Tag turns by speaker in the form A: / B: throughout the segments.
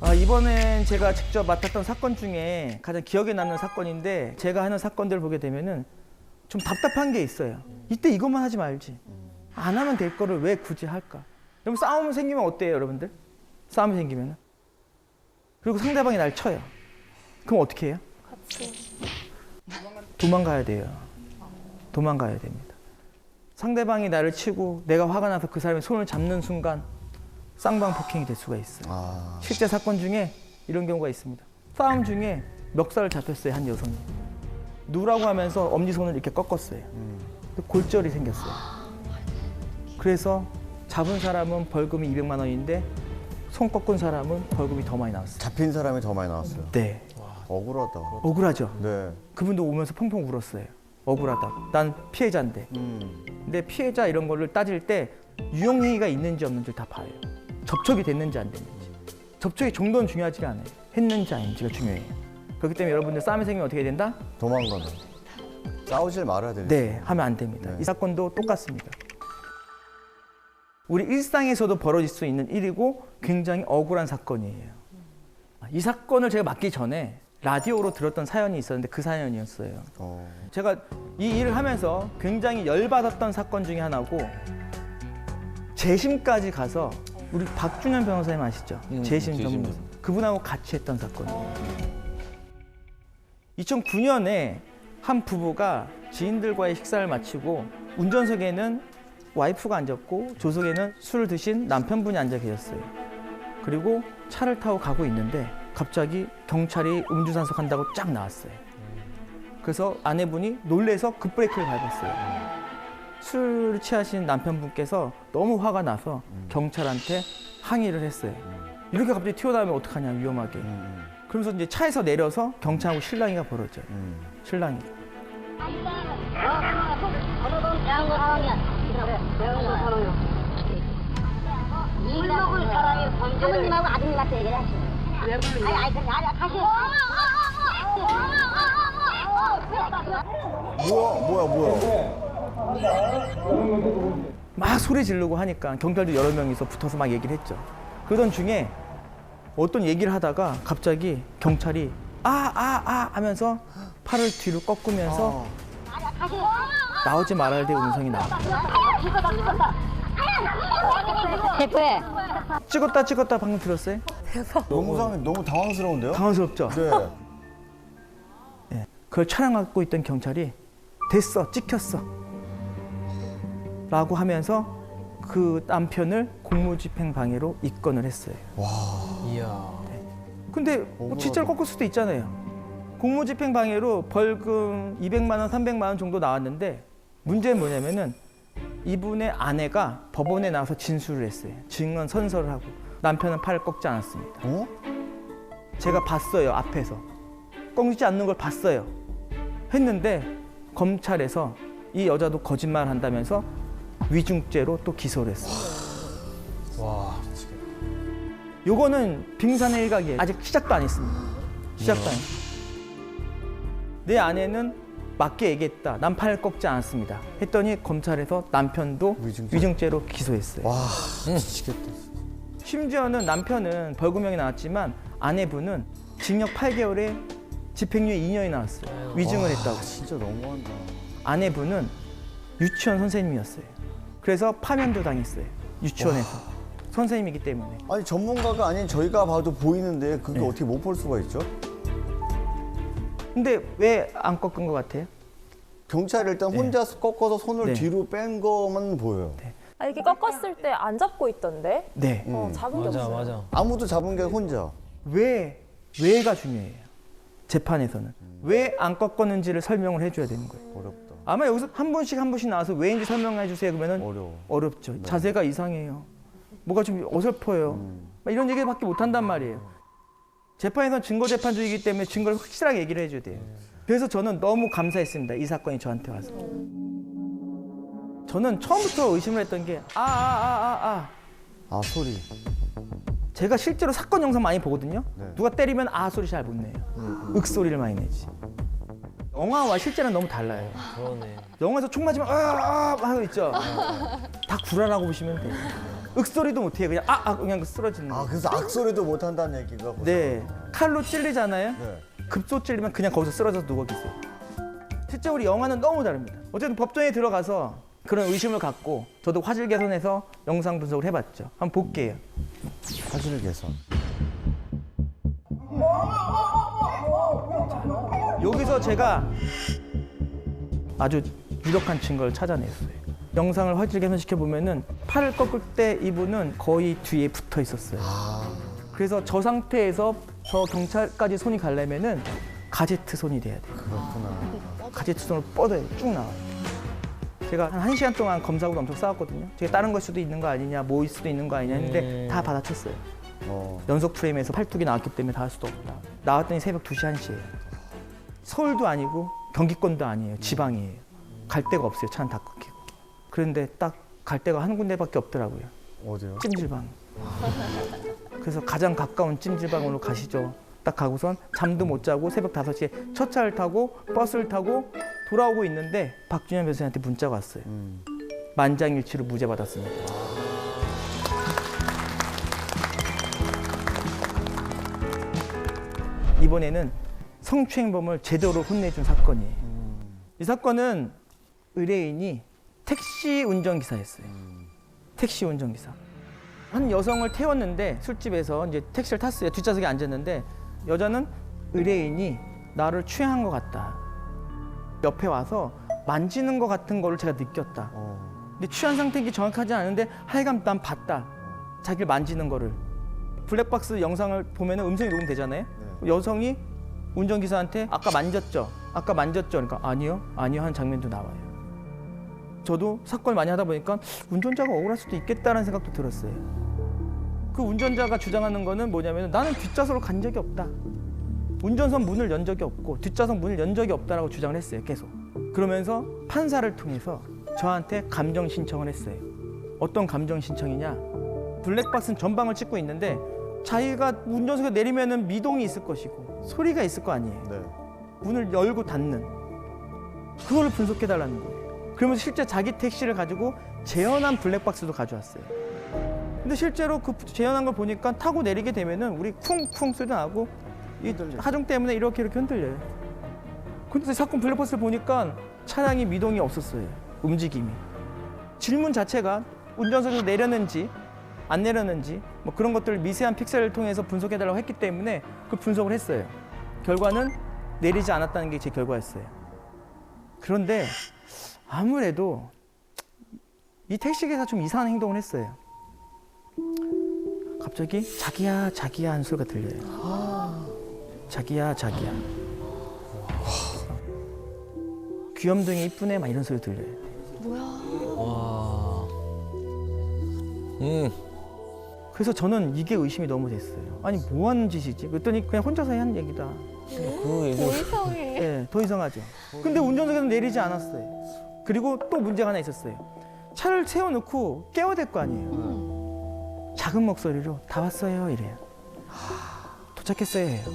A: 이번엔 제가 직접 맡았던 사건 중에 가장 기억에 남는 사건인데 제가 하는 사건들을 보게 되면은 좀 답답한 게 있어요. 이때 이것만 하지 말지. 안 하면 될 거를 왜 굳이 할까? 그럼 싸움 생기면 어때요, 여러분들? 싸움이 생기면. 그리고 상대방이 날 쳐요. 그럼 어떻게 해요? 도망가야 돼요. 도망가야 됩니다. 상대방이 나를 치고 내가 화가 나서 그 사람의 손을 잡는 순간 쌍방폭행이 될 수가 있어요. 실제 사건 중에 이런 경우가 있습니다. 싸움 중에 멱살을 잡혔어요, 한 여성이. 누라고 하면서 엄지손을 이렇게 꺾었어요. 골절이 생겼어요. 그래서 잡은 사람은 벌금이 200만 원인데 손 꺾은 사람은 벌금이 더 많이 나왔어요.
B: 잡힌 사람이 더 많이 나왔어요.
A: 네.
B: 억울하다.
A: 억울하죠?
B: 네.
A: 그분도 오면서 펑펑 울었어요. 억울하다. 난 피해자인데. 근데 피해자 이런 거를 따질 때 유형행위가 있는지 없는지 다 봐요. 접촉이 됐는지 안 됐는지. 접촉의 정도는 중요하지가 않아요. 했는지 아닌지가 중요해요. 그렇기 때문에 여러분들 싸움이 생기면 어떻게 된다?
B: 도망가는. 싸우질 말아야 되겠어요.
A: 네, 하면 안 됩니다. 이 사건도 똑같습니다. 우리 일상에서도 벌어질 수 있는 일이고 굉장히 억울한 사건이에요. 이 사건을 제가 맡기 전에 라디오로 들었던 사연이 있었는데 그 사연이었어요. 제가 이 일을 하면서 굉장히 열받았던 사건 중에 하나고 재심까지 가서 우리 박준현 변호사님 아시죠? 재심 전문가. 그분하고 같이 했던 사건이에요. 2009년에 한 부부가 지인들과의 식사를 마치고 운전석에는 와이프가 앉았고 조석에는 술을 드신 남편분이 앉아 계셨어요. 그리고 차를 타고 가고 있는데 갑자기 경찰이 음주산소 간다고 쫙 나왔어요. 그래서 아내분이 놀래서 급브레이크를 밟았어요. 술 취하신 남편분께서 너무 화가 나서 경찰한테 항의를 했어요. 이렇게 갑자기 튀어나오면 어떡하냐, 위험하게. 그러면서 이제 차에서 내려서 경찰하고 실랑이가 벌어져요. 실랑이.
C: 물 먹을 사람이 사모님하고 아드님한테 얘기를 하시죠. 왜 부르냐? 아니, 다시.
B: 뭐야.
A: 막 소리 지르고 하니까 경찰도 여러 명이서 붙어서 막 얘기를 했죠. 그러던 중에 어떤 얘기를 하다가 갑자기 경찰이 하면서 팔을 뒤로 꺾으면서 나오지 말아야 될 음성이 나와요.
C: 대표해.
A: 찍었다 방금 들었어요?
B: 영상이 너무 당황스러운데요?
A: 당황스럽죠?
B: 네.
A: 네. 그걸 촬영하고 있던 경찰이 됐어, 찍혔어 라고 하면서 그 남편을 공무집행 방해로 입건을 했어요.
D: 이야.
A: 근데 뭐 진짜로 꺾을 수도 있잖아요. 공무집행 방해로 벌금 200만 원, 300만 원 정도 나왔는데 문제는 뭐냐면은 이분의 아내가 법원에 나와서 진술을 했어요. 증언 선서를 하고 남편은 팔을 꺾지 않았습니다. 제가 봤어요, 앞에서. 꺾지 않는 걸 봤어요. 했는데 검찰에서 이 여자도 거짓말 한다면서 위중죄로 또 기소를 했어요.
D: 와.
A: 요거는 빙산의 일각이에요. 아직 시작도 안 했습니다. 시작도 안 했어요. 내 아내는 맞게 얘기했다. 난 팔 꺾지 않았습니다. 했더니 검찰에서 남편도 위중죄로 기소했어요.
B: 와, 미치겠다.
A: 심지어는 남편은 벌금형이 나왔지만 아내분은 징역 8개월에 집행유예 2년이 나왔어요. 위증을 했다고.
B: 진짜 너무한다.
A: 아내분은 유치원 선생님이었어요. 그래서 파면도 당했어요. 유치원에서. 선생님이기 때문에.
B: 아니 전문가가 아닌 저희가 봐도 보이는데 그게
A: 네.
B: 어떻게 못 볼 수가 있죠?
A: 근데 왜 안 꺾은 것 같아요?
B: 경찰이 일단 혼자서 꺾어서 손을
A: 네.
B: 뒤로 뺀 것만 보여요.
E: 아, 이렇게 꺾었을 때 안 잡고 있던데?
A: 네.
E: 잡은 게
D: 맞아,
E: 없어요.
D: 맞아.
B: 아무도 잡은 게 혼자.
A: 왜가 중요해요. 재판에서는. 왜 안 꺾었는지를 설명을 해줘야 되는 거예요.
B: 어렵다.
A: 아마 여기서 한 분씩 나와서 왜인지 설명해 주세요 그러면은
B: 어려워.
A: 어렵죠. 자세가 이상해요. 뭐가 좀 어설퍼요. 막 이런 얘기밖에 못 한단 말이에요. 재판에서는 증거 재판주의이기 때문에 증거를 확실하게 얘기를 해줘야 돼요. 그래서 저는 너무 감사했습니다. 이 사건이 저한테 와서. 저는 처음부터 의심을 했던 게
B: 아, 소리.
A: 제가 실제로 사건 영상 많이 보거든요.
B: 네.
A: 누가 때리면 아 소리 잘 못 내요. 윽 소리를 많이 내지. 영화와 실제는 너무 달라요.
D: 그러네.
A: 영화에서 총 맞으면 하고 있죠. 다 구라라고 보시면 돼요. 윽소리도 못해요. 그냥 그냥 쓰러지는 거예요.
B: 그래서 악소리도 못 한다는 얘기가.
A: 네, 칼로 찔리잖아요.
B: 네.
A: 급소 찔리면 그냥 거기서 쓰러져서 누워 계세요. 실제 우리 영화는 너무 다릅니다. 어쨌든 법정에 들어가서 그런 의심을 갖고 저도 화질 개선해서 영상 분석을 해봤죠. 한번 볼게요.
B: 화질 개선.
A: 여기서 제가 아주 유력한 증거를 찾아냈어요. 영상을 화질 개선시켜 보면은 팔을 꺾을 때 이분은 거의 뒤에 붙어 있었어요. 그래서 저 상태에서 저 경찰까지 손이 가려면은 가제트 손이 돼야 돼요.
B: 그렇구나.
A: 가제트 손을 뻗어야 쭉 나와요. 제가 한 1시간 동안 검사하고 엄청 싸웠거든요. 제가 다른 걸 수도 있는 거 아니냐, 뭐일 수도 있는 거 아니냐 했는데 다 받아쳤어요. 연속 프레임에서 팔뚝이 나왔기 때문에 다 할 수도 없다. 나왔더니 새벽 2시, 1시예요. 서울도 아니고 경기권도 아니에요. 지방이에요. 갈 데가 없어요. 차는 다 끊기고. 그런데 딱 갈 데가 한 군데밖에 없더라고요.
B: 어디요?
A: 찜질방. 그래서 가장 가까운 찜질방으로 가시죠. 딱 가고선 잠도 못 자고 새벽 5시에 첫 차를 타고 버스를 타고 돌아오고 있는데 박준현 변호사한테 문자가 왔어요. 만장일치로 무죄 받았습니다. 이번에는 성추행범을 제대로 혼내준 사건이에요. 이 사건은 의뢰인이 택시 운전기사였어요. 택시 운전기사. 한 여성을 태웠는데 술집에서 이제 택시를 탔어요. 뒷좌석에 앉았는데 여자는 의뢰인이 나를 추행한 것 같다. 옆에 와서 만지는 것 같은 거를 제가 느꼈다. 근데 취한 상태인지 정확하지 않은데 하여간 난 봤다. 자기를 만지는 거를. 블랙박스 영상을 보면 음성이 녹음되잖아요. 여성이 운전기사한테 아까 만졌죠? 아까 만졌죠? 그러니까 아니요 하는 장면도 나와요. 저도 사건을 많이 하다 보니까 운전자가 억울할 수도 있겠다는 생각도 들었어요. 그 운전자가 주장하는 거는 뭐냐면 나는 뒷좌석으로 간 적이 없다. 운전석 문을 연 적이 없고 뒷좌석 문을 연 적이 없다라고 주장을 했어요. 계속. 그러면서 판사를 통해서 저한테 감정 신청을 했어요. 어떤 감정 신청이냐? 블랙박스는 전방을 찍고 있는데 자기가 운전석에 내리면은 미동이 있을 것이고 소리가 있을 거 아니에요.
B: 네.
A: 문을 열고 닫는 그걸 분석해달라는 거예요. 그러면서 실제 자기 택시를 가지고 재현한 블랙박스도 가져왔어요. 근데 실제로 그 재현한 걸 보니까 타고 내리게 되면은 우리 쿵쿵 소리 나고 이 하중 때문에 이렇게 흔들려요. 근데 사건 블랙박스를 보니까 차량이 미동이 없었어요. 움직임이. 질문 자체가 운전석에서 내렸는지 안 내렸는지 뭐 그런 것들을 미세한 픽셀을 통해서 분석해달라고 했기 때문에 그 분석을 했어요. 결과는 내리지 않았다는 게 제 결과였어요. 그런데 아무래도 이 택시기사가 좀 이상한 행동을 했어요. 갑자기 자기야 하는 소리가 들려요. 자기야. 귀염둥이 이쁘네 막 이런 소리 들려요. 그래서 저는 이게 의심이 너무 됐어요. 아니 뭐 하는 짓이지? 그랬더니 그냥 혼자서 한 얘기다.
E: 더 이상해.
A: 네, 더 이상하죠. 근데 운전석에서 내리지 않았어요. 그리고 또 문제가 하나 있었어요. 차를 세워놓고 깨워야 될 거 아니에요. 작은 목소리로 다 왔어요 이래요. 도착했어요 해요.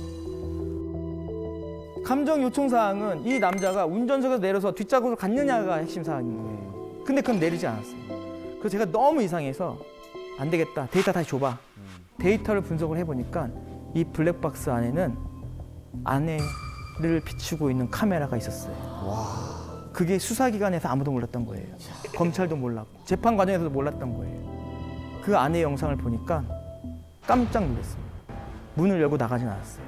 A: 감정 요청 사항은 이 남자가 운전석에서 내려서 뒷좌석으로 갔느냐가 핵심 사항인 거예요. 근데 그건 내리지 않았어요. 그래서 제가 너무 이상해서 안 되겠다. 데이터 다시 줘봐. 데이터를 분석을 해보니까 이 블랙박스 안에는 아내를 비추고 있는 카메라가 있었어요. 그게 수사기관에서 아무도 몰랐던 거예요. 검찰도 몰랐고 재판 과정에서도 몰랐던 거예요. 그 아내 영상을 보니까 깜짝 놀랐습니다. 문을 열고 나가진 않았어요.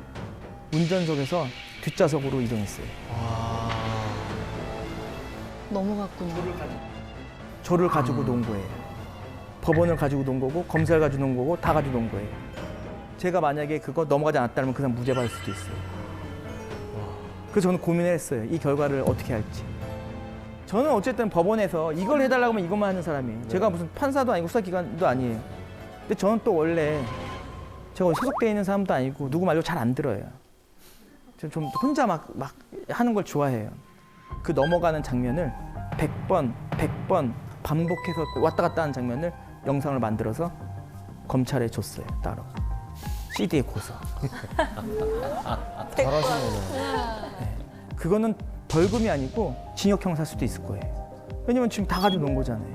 A: 운전석에서 뒷좌석으로 이동했어요.
D: 넘어갔구나.
A: 저를 가지고 논 거예요. 법원을 가지고 논 거고 검사를 가지고 논 거고 다 가지고 논 거예요. 제가 만약에 그거 넘어가지 않았다면 그 사람 무죄 받을 수도 있어요. 그래서 저는 고민을 했어요. 이 결과를 어떻게 할지. 저는 어쨌든 법원에서 이걸 해달라고 하면 이것만 하는 사람이에요. 제가 무슨 판사도 아니고 수사기관도 아니에요. 근데 저는 또 원래 제가 소속돼 있는 사람도 아니고 누구 말도 잘 안 들어요. 좀 혼자 막 하는 걸 좋아해요. 그 넘어가는 장면을 100번 반복해서 왔다 갔다 하는 장면을 영상을 만들어서 검찰에 줬어요. 따로. CD에 고서.
B: 잘하시네요.
A: 그거는 벌금이 아니고 징역형 살 수도 있을 거예요. 왜냐면 지금 다 가지고 논 거잖아요.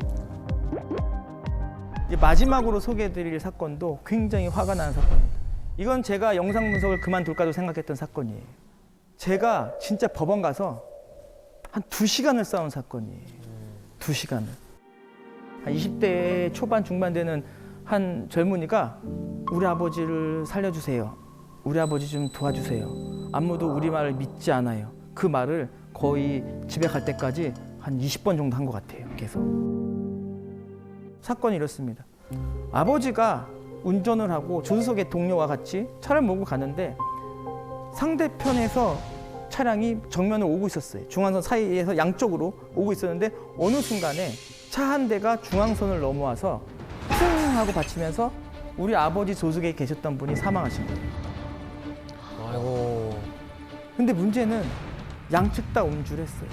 A: 이제 마지막으로 소개해드릴 사건도 굉장히 화가 나는 사건입니다. 이건 제가 영상 분석을 그만둘까도 생각했던 사건이에요. 제가 진짜 법원 가서 한 2시간을 싸운 사건이에요. 2시간을. 한 20대 초반 중반 되는 한 젊은이가 우리 아버지를 살려주세요. 우리 아버지 좀 도와주세요. 아무도 우리 말을 믿지 않아요. 그 말을 거의 집에 갈 때까지 한 20번 정도 한 것 같아요. 계속. 사건이 이렇습니다. 아버지가 운전을 하고 조수석의 동료와 같이 차를 몰고 가는데 상대편에서 차량이 정면을 오고 있었어요. 중앙선 사이에서 양쪽으로 오고 있었는데 어느 순간에 차 한 대가 중앙선을 넘어와서 퉁 하고 받치면서 우리 아버지 조수석에 계셨던 분이 사망하신 거예요.
D: 아이고.
A: 근데 문제는 양측 다 음주를 했어요.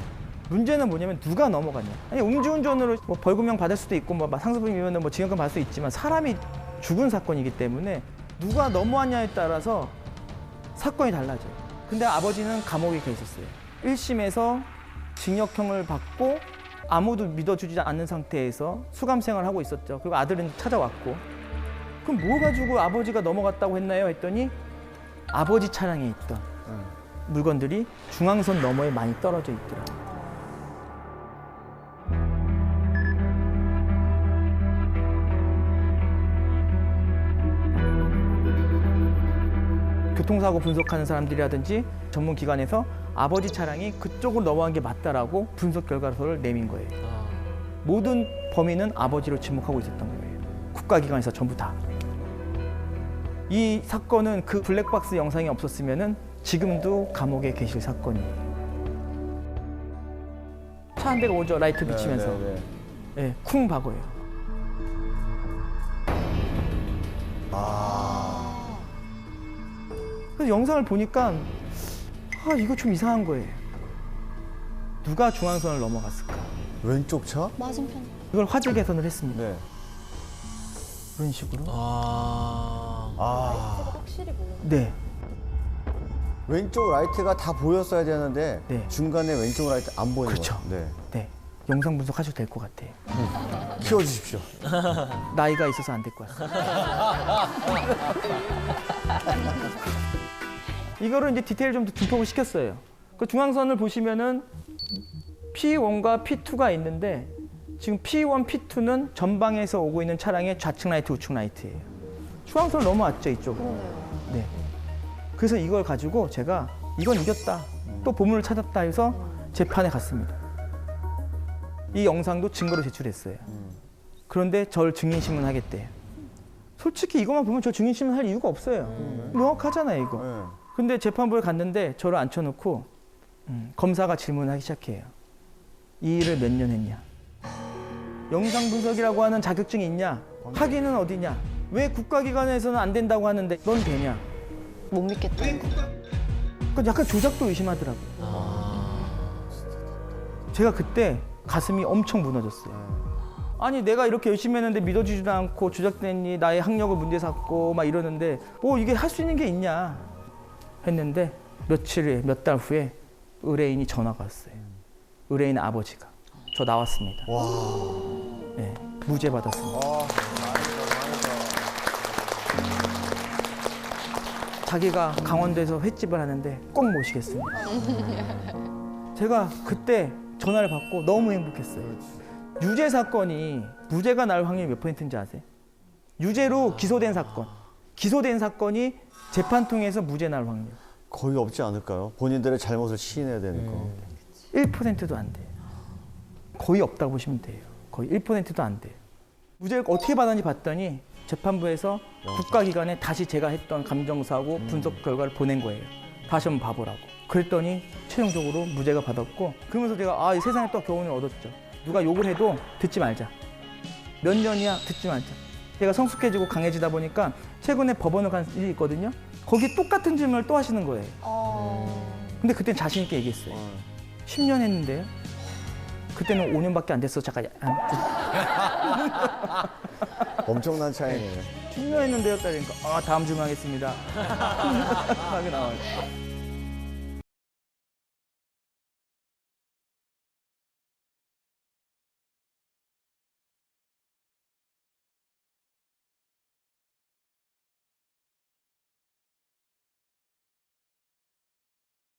A: 문제는 뭐냐면 누가 넘어가냐. 아니 음주운전으로 뭐 벌금형 받을 수도 있고 뭐 상습범이면 뭐 징역형 받을 수 있지만 사람이 죽은 사건이기 때문에 누가 넘어왔냐에 따라서 사건이 달라져요. 근데 아버지는 감옥에 계셨어요. 1심에서 징역형을 받고 아무도 믿어주지 않는 상태에서 수감 생활을 하고 있었죠. 그리고 아들은 찾아왔고. 그럼 뭐 가지고 아버지가 넘어갔다고 했나요? 했더니 아버지 차량에 있던 물건들이 중앙선 너머에 많이 떨어져 있더라고요. 교통사고 분석하는 사람들이라든지 전문기관에서 아버지 차량이 그쪽으로 넘어간 게 맞다라고 분석 결과서를 내민 거예요. 모든 범인은 아버지로 지목하고 있었던 거예요. 국가기관에서 전부 다. 이 사건은 그 블랙박스 영상이 없었으면은 지금도 감옥에 계실 사건이에요. 차 한 대가 오죠. 라이트 비치면서. 네, 쿵 박어요. 그래서 영상을 보니까 이거 좀 이상한 거예요. 누가 중앙선을 넘어갔을까?
B: 왼쪽 차?
E: 맞은편.
A: 이걸 화질 개선을 했습니다.
B: 네.
A: 그런 식으로.
E: 확실히 보여.
A: 네.
B: 왼쪽 라이트가 다 보였어야 되는데
A: 네.
B: 중간에 왼쪽 라이트 안 보이는
A: 그렇죠.
B: 거예요. 네.
A: 네. 영상 분석하셔도 될 것 같아요.
B: 키워주십시오.
A: 나이가 있어서 안 될 것 같아요. 이거를 이제 디테일 좀 분석을 시켰어요. 그 중앙선을 보시면은 P1과 P2가 있는데 지금 P1, P2는 전방에서 오고 있는 차량의 좌측 라이트, 우측 라이트예요. 중앙선을 넘어왔죠, 이쪽으로. 네. 그래서 이걸 가지고 제가 이건 이겼다. 또 보물을 찾았다 해서 재판에 갔습니다. 이 영상도 증거로 제출했어요. 그런데 저를 증인신문 하겠대요. 솔직히 이것만 보면 저 증인신문 할 이유가 없어요. 명확하잖아요, 이거.
B: 네.
A: 근데 재판부에 갔는데 저를 앉혀놓고 검사가 질문하기 시작해요. 이 일을 몇 년 했냐? 영상 분석이라고 하는 자격증이 있냐? 학위는 어디냐? 왜 국가기관에서는 안 된다고 하는데 넌 되냐?
E: 못 믿겠다.
A: 그러니까 약간 조작도 의심하더라고요. 제가 그때 가슴이 엄청 무너졌어요. 아니 내가 이렇게 열심히 했는데 믿어주지도 않고 조작됐니? 나의 학력을 문제 삼고 막 이러는데 이게 할 수 있는 게 있냐? 했는데 몇 달 후에 의뢰인이 전화가 왔어요. 의뢰인 아버지가. 저 나왔습니다. 네, 무죄 받았습니다. 자기가 강원도에서 횟집을 하는데 꼭 모시겠습니다. 제가 그때 전화를 받고 너무 행복했어요. 유죄 사건이 무죄가 날 확률이 몇 %인지 아세요? 유죄로 기소된 사건. 기소된 사건이 재판 통해서 무죄 날 확률.
B: 거의 없지 않을까요? 본인들의 잘못을 시인해야 되니까.
A: 1%도 안 돼요. 거의 없다고 보시면 돼요. 거의 1%도 안 돼요. 무죄를 어떻게 받았는지 봤더니 재판부에서 국가기관에 다시 제가 했던 감정사고 분석 결과를 보낸 거예요. 다시 한번 봐보라고. 그랬더니 최종적으로 무죄가 받았고 그러면서 제가 이 세상에 또 교훈을 얻었죠. 누가 욕을 해도 듣지 말자. 몇 년이야 듣지 말자. 제가 성숙해지고 강해지다 보니까 최근에 법원을 간 일이 있거든요. 거기 똑같은 질문을 또 하시는 거예요. 근데 그땐 자신 있게 얘기했어요. 10년 했는데요. 그때는 5년밖에 안 됐어. 잠깐.
B: 엄청난 차이네요.
A: 10년 했는데요. 그러니까 다음 질문하겠습니다. 하게 나와요.